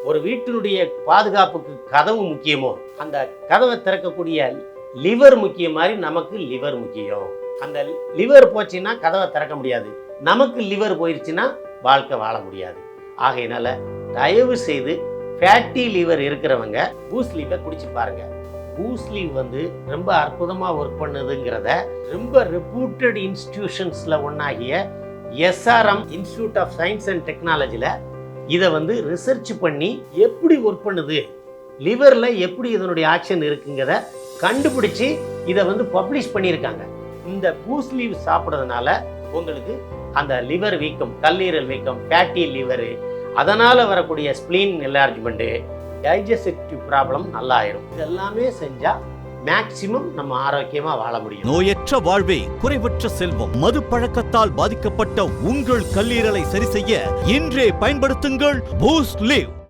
ஒரு வீட்டினுடைய பாதுகாப்புக்கு கதவு முக்கியமோ, அந்த கதவை திறக்கக்கூடிய லிவர் முக்கியம் மாதிரி நமக்கு லிவர் முக்கியம். அந்த லிவர் போச்சுன்னா கதவை திறக்க முடியாது, நமக்கு லிவர் போயிடுச்சுன்னா வாழ்க்கை வாழ முடியாது. ஆகையினால தயவு செய்து ஃபேட்டி லிவர் இருக்கிறவங்க பூஸ்ட் லீவை குடிச்சு பாருங்க. பூஸ்ட் லீவ் ரொம்ப அற்புதமாக ஒர்க் பண்ணுதுங்கிறத ரொம்ப ரெப்யூட்டட் இன்ஸ்டிடியூஷன்ஸில் ஒன்றாகிய SRM institute of science and டெக்னாலஜியில் இதை ரிசர்ச் பண்ணி எப்படி ஒர்க் பண்ணுது, லிவரில் எப்படி இதனுடைய ஆக்ஷன் இருக்குங்கிறத கண்டுபிடிச்சி இதை பப்ளிஷ் பண்ணியிருக்காங்க. இந்த பூஸ்ட் லீவ் சாப்பிட்றதுனால உங்களுக்கு அந்த லிவர் வீக்கம், கல்லீரல் வீக்கம், ஃபேட்டி லிவரு, அதனால் வரக்கூடிய ஸ்ப்ளீன் என்லார்ஜ்மெண்ட்டு, டைஜஸ்டிவ் ப்ராப்ளம் நல்லாயிரும். இதெல்லாமே செஞ்சால் மேக்சிமம் நம்ம ஆரோக்கியமா வாழ முடியும். நோயற்ற வாழ்வே குறைவற்ற செல்வம். மது பழக்கத்தால் பாதிக்கப்பட்ட உங்கள் கல்லீரலை சரி செய்ய இன்றே பயன்படுத்துங்கள் பூஸ்ட் லீவ்.